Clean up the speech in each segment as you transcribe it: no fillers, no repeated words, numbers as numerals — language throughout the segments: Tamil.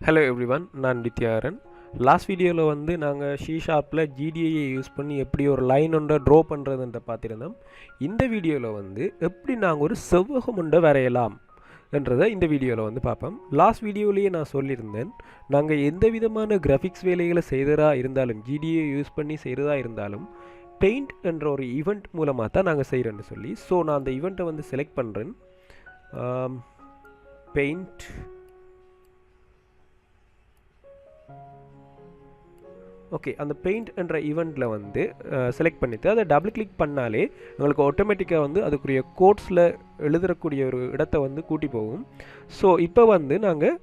Hello everyone, நான் Viththiyakaran. லாஸ்ட் வீடியோவில் வந்து நாங்கள் ஷார்ப்பில் ஜிடிஐயை யூஸ் பண்ணி எப்படி ஒரு லைன் ஒன்றை ட்ரா பண்ணுறதுன்ற பார்த்துருந்தோம். இந்த வீடியோவில் வந்து எப்படி நாங்கள் ஒரு செவ்வகம் ஒன்றை வரையலாம் என்றதை இந்த வீடியோவில் வந்து பார்ப்போம். லாஸ்ட் வீடியோவிலேயே நான் சொல்லியிருந்தேன், நாங்கள் எந்த விதமான கிராஃபிக்ஸ் வேலைகளை செய்கிறதா இருந்தாலும், ஜிடிஐ யூஸ் பண்ணி செய்கிறதா இருந்தாலும் பெயிண்ட் என்ற ஒரு ஈவெண்ட் மூலமாக தான் நாங்கள் செய்கிறோன்னு சொல்லி. ஸோ நான் அந்த ஈவெண்ட்டை வந்து செலக்ட் பண்ணுறேன். பெயிண்ட் ஓகே, அந்த பெயிண்ட் என்ற ஈவெண்ட்டில் வந்து செலக்ட் பண்ணிவிட்டு அதை டபுள் கிளிக் பண்ணாலே உங்களுக்கு ஆட்டோமேட்டிக்காக வந்து அதுக்குரிய கோட்ஸில் எழுதக்கூடிய ஒரு இடத்த வந்து கூட்டி போகும். ஸோ இப்போ வந்து நாங்கள்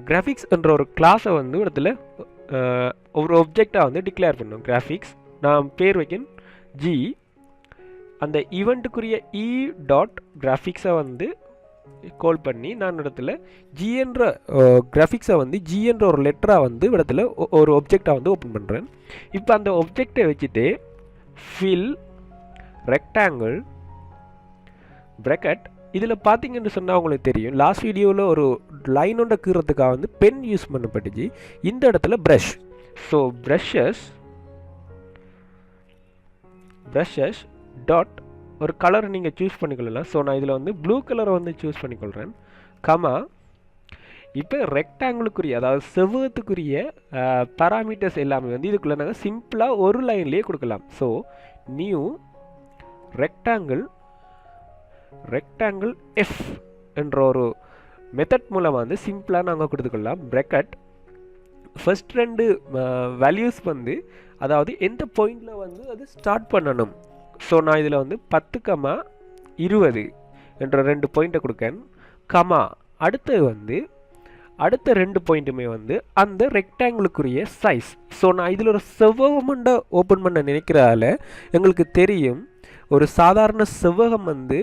கிராஃபிக்ஸ் என்ற ஒரு கிளாஸை வந்து இடத்துல ஒரு ஒப்ஜெக்டாக வந்து டிக்ளேர் பண்ணோம். கிராஃபிக்ஸ் நான் பேர் வைக்கணும் ஜி, அந்த ஈவெண்ட்டுக்குரிய இ டாட் கிராஃபிக்ஸை வந்து கால் பண்ணி நான் இடத்துல ஜி என்ற கிராஃபிக்ஸை வந்து ஜி என்ற ஒரு லெட்டராக வந்து இடத்துல ஒரு ஒப்ஜெக்டாக வந்து ஓப்பன் பண்ணுறேன். இப்போ அந்த ஒப்ஜெக்டை வச்சுட்டு ஃபில் ரெக்டாங்கிள் ப்ராக்கெட் இதில் பார்த்தீங்கன்னு சொன்னால் உங்களுக்கு தெரியும், லாஸ்ட் வீடியோவில் ஒரு லைன் ஒன்றை கீறதுக்காக வந்து பென் யூஸ் பண்ணப்பட்டுச்சு. இந்த இடத்துல ப்ரஷ். ஸோ ப்ரஷஸ் டாட் ஒரு கலர் நீங்கள் சூஸ் பண்ணிக்கொள்ளலாம். ஸோ நான் இதில் வந்து ப்ளூ கலரை வந்து சூஸ் பண்ணிக்கொள்கிறேன். கமா இப்போ ரெக்டாங்கிளுக்குரிய, அதாவது செவ்வகத்துக்குரிய பராமீட்டர்ஸ் எல்லாமே வந்து இதுக்குள்ளே நாங்கள் சிம்பிளாக ஒரு லைன்லேயே கொடுக்கலாம். ஸோ நியூ ரெக்டாங்கிள் எஃப் என்ற ஒரு மெத்தட் மூலமாக வந்து சிம்பிளாக நாங்கள் கொடுத்துக்கொள்ளலாம். ப்ராக்கெட் ஃபர்ஸ்ட் ரெண்டு வேல்யூஸ் வந்து, அதாவது எந்த பாயிண்டில் வந்து அது ஸ்டார்ட் பண்ணணும். ஸோ நான் இதில் வந்து 10,20 என்ற 2 பாயிண்ட்டை கொடுக்கேன். கமா அடுத்தது வந்து அடுத்த 2 பாயிண்ட்டுமே வந்து அந்த ரெக்டாங்கிளுக்குரிய சைஸ். ஸோ நான் இதில் ஒரு செவ்வகமண்டை ஓப்பன் பண்ண நினைக்கிறதால எங்களுக்கு தெரியும், ஒரு சாதாரண செவ்வகம் வந்து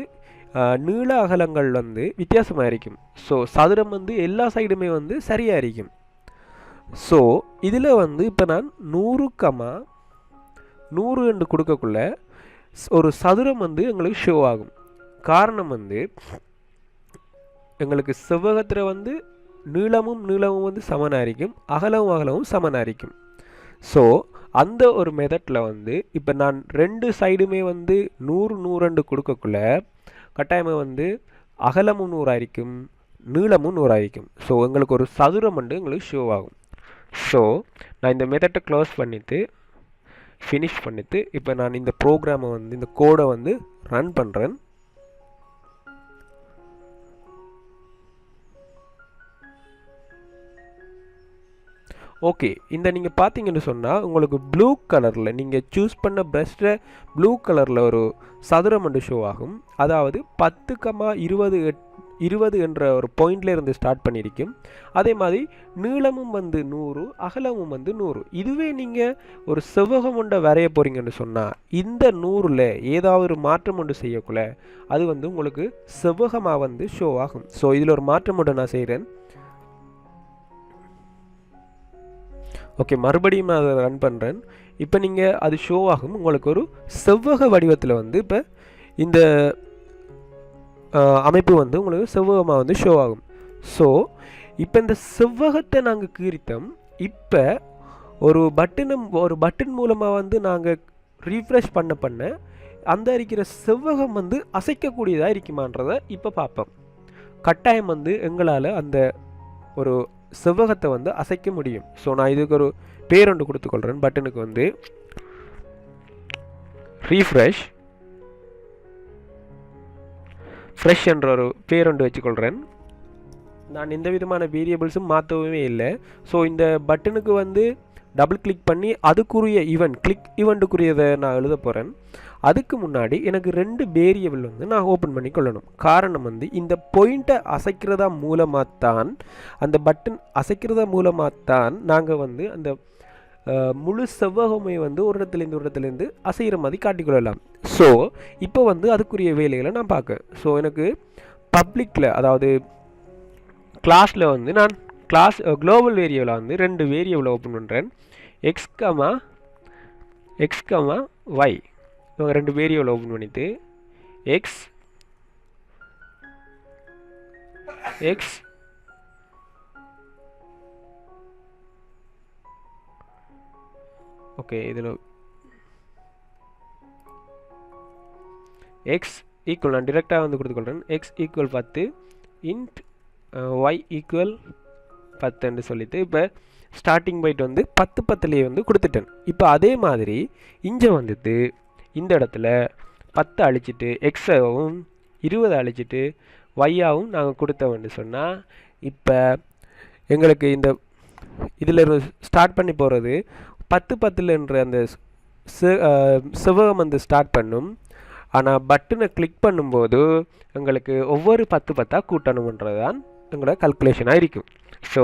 நீள அகலங்கள் வந்து வித்தியாசமாக இருக்கும். ஸோ சதுரம் வந்து எல்லா சைடுமே வந்து சரியாக இருக்கும். ஸோ இதில் வந்து இப்போ நான் 100,100 என்று கொடுக்கக்குள்ள ஒரு சதுரம் வந்து எங்களுக்கு ஷோ ஆகும். காரணம் வந்து எங்களுக்கு செவ்வகத்தில் வந்து நீளமும் வந்து சமனாக இருக்கும், அகலமும் சமனாக இருக்கும். ஸோ அந்த ஒரு மெத்தடில் வந்து இப்போ நான் 2 சைடுமே வந்து 100 கொடுக்கக்குள்ள கட்டாயமாக வந்து அகலமும் 100 ஆയിരിக்கும், நீளமும் 100 ஆയിരിக்கும். ஸோ எங்களுக்கு ஒரு சதுரம் வந்து எங்களுக்கு ஷோ ஆகும். ஸோ நான் இந்த மெத்தடை க்ளோஸ் பண்ணிவிட்டு ஃபினிஷ் பண்ணிவிட்டு இப்போ நான் இந்த ப்ரோக்ராமை வந்து, இந்த கோடை வந்து ரன் பண்ணுறேன். ஓகே, இந்த நீங்கள் பார்த்தீங்கன்னு சொன்னால் உங்களுக்கு ப்ளூ கலரில் நீங்கள் சூஸ் பண்ண ப்ரஷ்ஷில் ப்ளூ கலரில் ஒரு சதுரம் வந்து ஷோ ஆகும். அதாவது 10,20 என்ற ஒரு பாயிண்டில் இருந்து ஸ்டார்ட் பண்ணியிருக்கும். அதே மாதிரி நீளமும் வந்து 100, அகலமும் வந்து 100. இதுவே நீங்கள் ஒரு செவ்வகம் ஒன்றை வரைய போகிறீங்கன்னு சொன்னால் இந்த 100ல் ஏதாவது ஒரு மாற்றம் ஒன்று செய்யக்குள்ள அது வந்து உங்களுக்கு செவ்வகமாக வந்து ஷோ ஆகும். ஸோ இதில் ஒரு மாற்றம் ஒன்று நான் செய்கிறேன். ஓகே, மறுபடியும் நான் அதை ரன் பண்ணுறேன். இப்போ நீங்கள் அது ஷோ ஆகும், உங்களுக்கு ஒரு செவ்வக வடிவத்தில் வந்து இப்போ இந்த அமைப்பு வந்து உங்களுக்கு செவ்வகமாக வந்து ஷோ ஆகும். ஸோ இப்போ இந்த செவ்வகத்தை நாங்கள் கீறித்தோம். இப்போ ஒரு பட்டன் மூலமாக வந்து நாங்கள் ரீஃப்ரெஷ் பண்ண அந்த இருக்கிற செவ்வகம் வந்து அசைக்கக்கூடியதாக இருக்குமான்றதை இப்போ பார்ப்போம். கட்டாயம் வந்து எங்களால் அந்த ஒரு செவ்வகத்தை வந்து அசைக்க முடியும். ஸோ நான் இதுக்கு ஒரு பேர் ஒன்று கொடுத்துக்கொள்கிறேன். பட்டனுக்கு வந்து ரீஃப்ரெஷ் என்ற ஒரு பேர் ஒன்று வச்சுக்கொள்கிறேன். நான் எந்த விதமான வேரியபிள்ஸும் மாற்றவே இல்லை. ஸோ இந்த பட்டனுக்கு வந்து டபுள் கிளிக் பண்ணி அதுக்குரிய ஈவெண்ட்டுக்குரியதை நான் எழுத போகிறேன். அதுக்கு முன்னாடி எனக்கு 2 வேரியபிள் வந்து நான் ஓப்பன் பண்ணி கொள்ளணும். காரணம் வந்து இந்த பாயிண்ட்டை அசைக்கிறதா மூலமாகத்தான், அந்த பட்டன் அசைக்கிறதா மூலமாகத்தான் நாங்கள் வந்து அந்த முழு செவ்வகமே வந்து ஒரு இடத்துலேருந்து அசைகிற மாதிரி காட்டிக்கொள்ளலாம். ஸோ இப்போ வந்து அதுக்குரிய வேலைகளை நான் பார்க்க. ஸோ எனக்கு பப்ளிக்கில், அதாவது கிளாஸில் வந்து நான் குளோபல் வேரியபிளை வந்து 2 வேரியபிளை ஓப்பன் பண்ணுறேன். எக்ஸ் கமா ஒய் இவங்க 2 வேரியபிளை ஓப்பன் பண்ணிவிட்டு எக்ஸ் ஓகே, இதில் எக்ஸ் ஈக்குவல் நான் டிரெக்டாக வந்து கொடுத்துக்கொள்கிறேன். X equal 10 int Y equal 10ன்னு சொல்லிட்டு இப்போ ஸ்டார்டிங் பைட் வந்து 10 வந்து கொடுத்துட்டேன். இப்போ அதே மாதிரி இங்கே வந்துட்டு இந்த இடத்துல 10 அழிச்சிட்டு எக்ஸாகவும் 20 அழிச்சிட்டு ஒய்யாகவும் நாங்கள் கொடுத்தோம்னு சொன்னால் இப்போ எங்களுக்கு இந்த இதில் ஸ்டார்ட் பண்ணி போகிறது 10 அந்த செவ்வகம் வந்து ஸ்டார்ட் பண்ணும். ஆனால் பட்டனை கிளிக் பண்ணும்போது எங்களுக்கு ஒவ்வொரு 10 கூட்டணுன்றது தான் எங்களோட கல்குலேஷனாக இருக்கும். ஸோ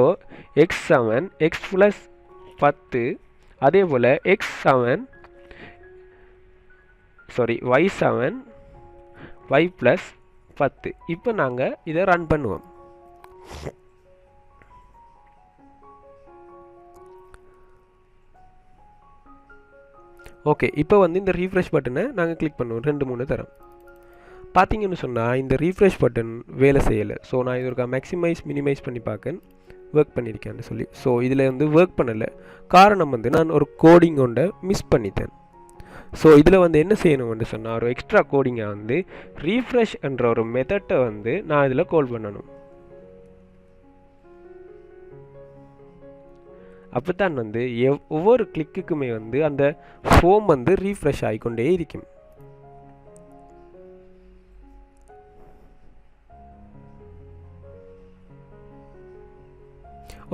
x7 x + 10 அதே போல் y7 y + 10. இப்போ நாங்கள் இதை ரன் பண்ணுவோம். ஓகே, இப்போ வந்து இந்த ரீஃப்ரெஷ் பட்டனை நாங்கள் கிளிக் பண்ணுவோம். 2-3 தரம் பார்த்தீங்கன்னு சொன்னால் இந்த ரீஃப்ரெஷ் பட்டன் வேலை செய்யலை. ஸோ நான் இது ஒரு மேக்ஸிமைஸ் மினிமைஸ் பண்ணி பார்க்கேன் ஒர்க் பண்ணியிருக்கேன்னு சொல்லி. ஸோ இதில் வந்து ஒர்க் பண்ணலை. காரணம் வந்து நான் ஒரு கோடிங் ஒன்றை மிஸ் பண்ணிட்டேன். ஸோ இதில் வந்து என்ன செய்யணும்னு சொன்னால் ஒரு எக்ஸ்ட்ரா கோடிங்கை வந்து ரீஃப்ரெஷ் என்ற ஒரு மெத்தட்டை வந்து நான் இதில் கால் பண்ணணும். அப்போ தான் வந்து ஒவ்வொரு கிளிக்குக்குமே வந்து அந்த ஃபோம் வந்து ரீஃப்ரெஷ் ஆகிக்கொண்டே இருக்கும்.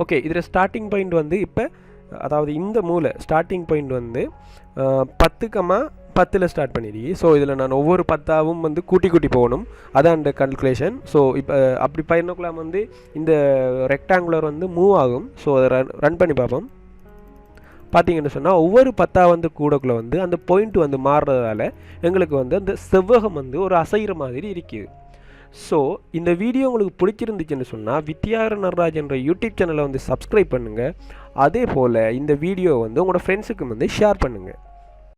ஓகே, இதில் ஸ்டார்டிங் பாயிண்ட் வந்து இப்போ அதாவது இந்த மூலை ஸ்டார்டிங் பாயிண்ட் வந்து 10,10 ஸ்டார்ட் பண்ணிடுறீ. ஸோ இதில் நான் ஒவ்வொரு 10ஆவும் வந்து கூட்டி போகணும். அதான் அந்த கல்குலேஷன். ஸோ இப்போ அப்படி பயணக்குலாம் வந்து இந்த ரெக்டாங்குலர் வந்து மூவ் ஆகும். ஸோ அதை ரன் பண்ணி பார்ப்போம். பார்த்தீங்கன்னு சொன்னால் ஒவ்வொரு 10 வந்து கூடக்குள்ளே வந்து அந்த பாயிண்ட் வந்து மாறுறதால எங்களுக்கு வந்து அந்த செவ்வகம் வந்து ஒரு அசைகிற மாதிரி இருக்குது. ஸோ இந்த வீடியோ உங்களுக்கு பிடிச்சிருந்துச்சுன்னு சொன்னால் வித்யாகரன் நடராஜ் என்ற யூடியூப் சேனலை வந்து சப்ஸ்கிரைப் பண்ணுங்கள். அதே போல் இந்த வீடியோ வந்து உங்களோட ஃப்ரெண்ட்ஸுக்கு வந்து ஷேர் பண்ணுங்கள்.